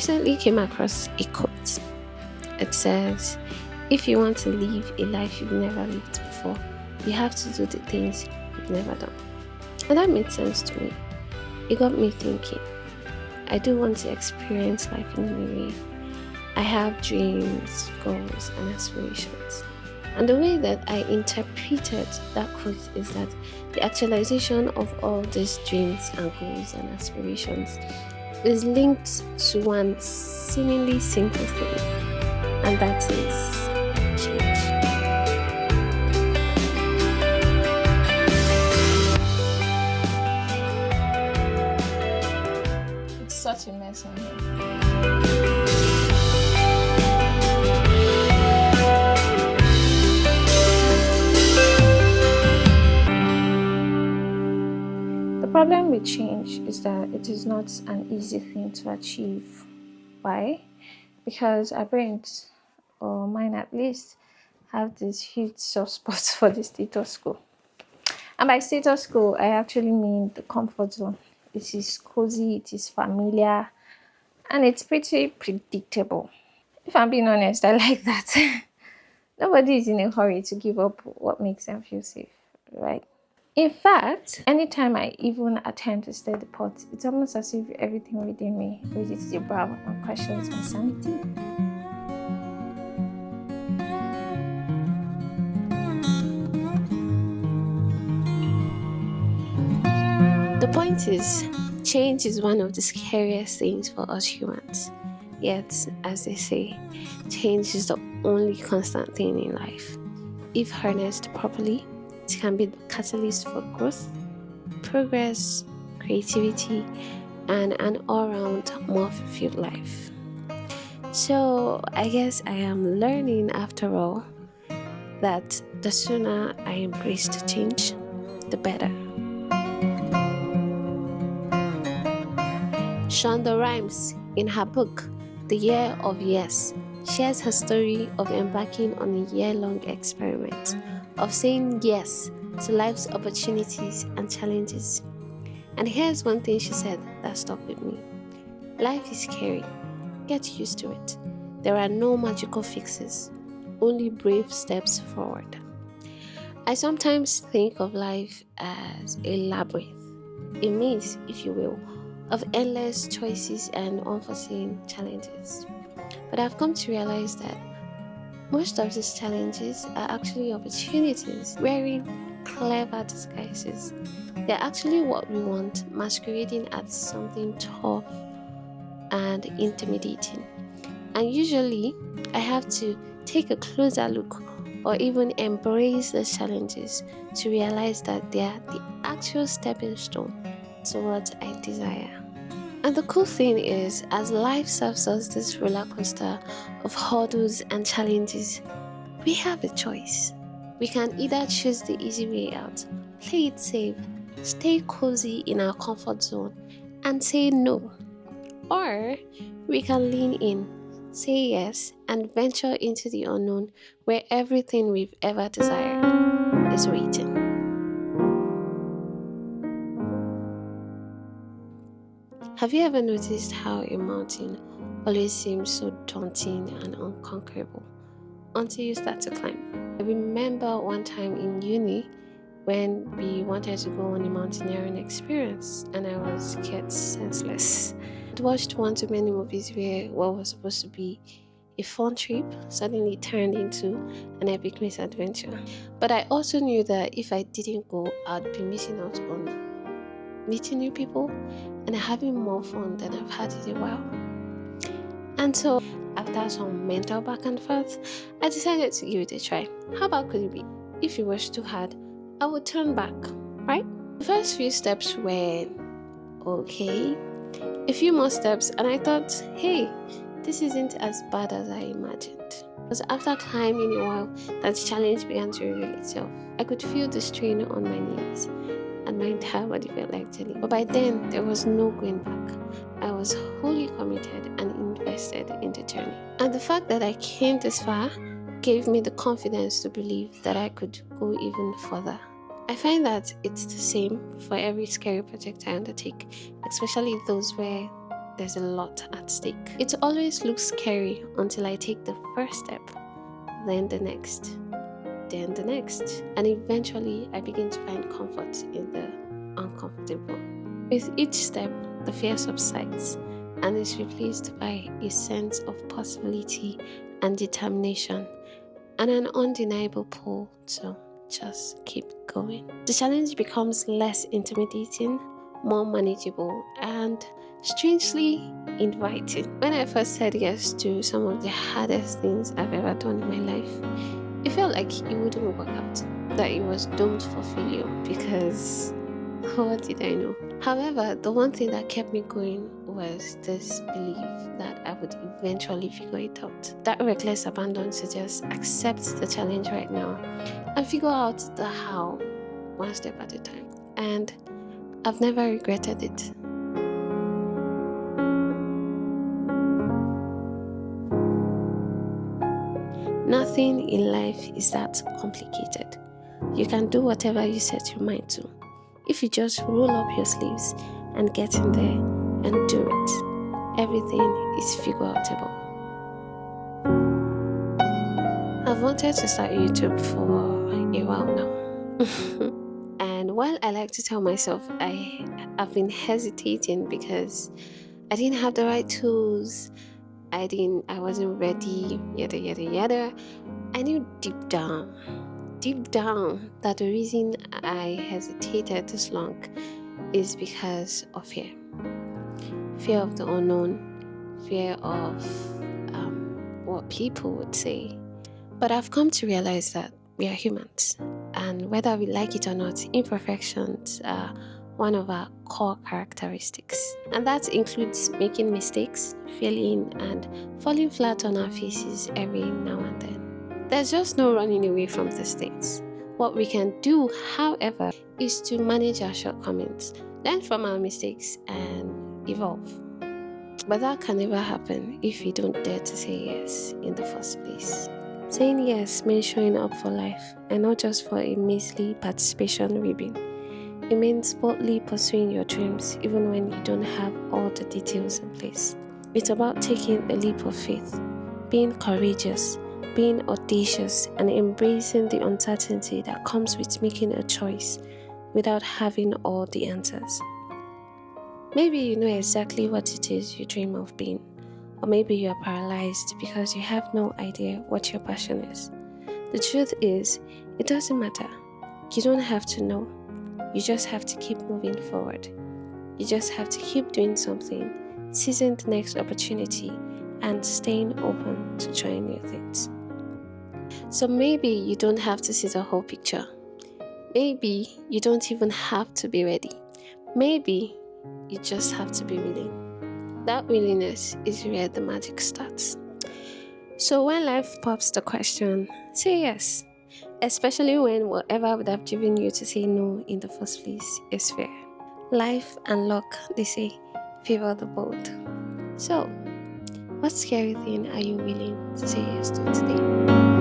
recently came across a quote. It says, if you want to live a life you've never lived before, you have to do the things you've never done. And that made sense to me. It got me thinking. I do want to experience life in a new way. I have dreams, goals, and aspirations. And the way that I interpreted that quote is that the actualization of all these dreams and goals and aspirations is linked to one seemingly simple thing, and that is change. It's such a mess on here. The problem with change is that it is not an easy thing to achieve. Why? Because our brains, or mine at least, have this huge soft spot for the status quo. And by status quo, I actually mean the comfort zone. It is cozy, it is familiar, and it's pretty predictable. If I'm being honest, I like that. Nobody is in a hurry to give up what makes them feel safe, right? In fact, anytime I even attempt to stir the pot, it's almost as if everything within me raises the brow and questions my sanity. The point is, change is one of the scariest things for us humans. Yet, as they say, change is the only constant thing in life. If harnessed properly, it can be the catalyst for growth, progress, creativity, and an all-round more fulfilled life. So, I guess I am learning after all that the sooner I embrace the change, the better. Shonda Rhimes, in her book, The Year of Yes, shares her story of embarking on a year-long experiment of saying yes to life's opportunities and challenges. And here's one thing she said that stuck with me. Life is scary. Get used to it. There are no magical fixes, only brave steps forward. I sometimes think of life as a labyrinth, a maze, if you will, of endless choices and unforeseen challenges. But I've come to realize that most of these challenges are actually opportunities wearing clever disguises. They're actually what we want, masquerading as something tough and intimidating. And usually, I have to take a closer look or even embrace the challenges to realize that they are the actual stepping stone towards I desire. And the cool thing is, as life serves us this roller coaster of hurdles and challenges, we have a choice. We can either choose the easy way out, play it safe, stay cozy in our comfort zone, and say no. Or we can lean in, say yes, and venture into the unknown where everything we've ever desired is waiting. Have you ever noticed how a mountain always seems so daunting and unconquerable until you start to climb? I remember one time in uni when we wanted to go on a mountaineering experience and I was scared senseless. I watched one too many movies where what was supposed to be a fun trip suddenly turned into an epic misadventure. But I also knew that if I didn't go, I'd be missing out on meeting new people and having more fun than I've had in a while. And so, after some mental back and forth, I decided to give it a try. How bad could it be? If it was too hard, I would turn back, right? The first few steps were okay. A few more steps, and I thought, hey, this isn't as bad as I imagined. It was after climbing a while that the challenge began to reveal itself. I could feel the strain on my knees, and my entire body felt like jelly. But by then, there was no going back. I was wholly committed and invested in the journey. And the fact that I came this far gave me the confidence to believe that I could go even further. I find that it's the same for every scary project I undertake, especially those where there's a lot at stake. It always looks scary until I take the first step, then the next, then the next, and eventually I begin to find comfort in the uncomfortable. With each step, the fear subsides and is replaced by a sense of possibility and determination, and an undeniable pull to just keep going. The challenge becomes less intimidating, more manageable, and strangely inviting. When I first said yes to some of the hardest things I've ever done in my life, it felt like it wouldn't work out, that it was doomed for failure because what did I know? However, the one thing that kept me going was this belief that I would eventually figure it out. That reckless abandon to just accept the challenge right now and figure out the how, one step at a time. And I've never regretted it. Nothing in life is that complicated. You can do whatever you set your mind to. If you just roll up your sleeves and get in there and do it, everything is figure outable. I've wanted to start YouTube for a while now. And while I like to tell myself I've been hesitating because I didn't have the right tools, I wasn't ready, yada yada yada. I knew deep down, that the reason I hesitated this long is because of fear. Fear of the unknown, fear of what people would say. But I've come to realize that we are humans, and whether we like it or not, imperfections are one of our core characteristics. And that includes making mistakes, failing, and falling flat on our faces every now and then. There's just no running away from these things. What we can do, however, is to manage our shortcomings, learn from our mistakes, and evolve. But that can never happen if you don't dare to say yes in the first place. Saying yes means showing up for life and not just for a measly participation ribbon. It means boldly pursuing your dreams even when you don't have all the details in place. It's about taking a leap of faith, being courageous, being audacious, and embracing the uncertainty that comes with making a choice without having all the answers. Maybe you know exactly what it is you dream of being, or maybe you are paralyzed because you have no idea what your passion is. The truth is, it doesn't matter. You don't have to know. You just have to keep moving forward. You just have to keep doing something, seizing the next opportunity, and staying open to trying new things. So maybe you don't have to see the whole picture. Maybe you don't even have to be ready. Maybe you just have to be willing. That willingness is where the magic starts. So when life pops the question, say yes. Especially when whatever would have driven you to say no in the first place is fair. Life and luck, they say, favor the bold. So, what scary thing are you willing to say yes to today?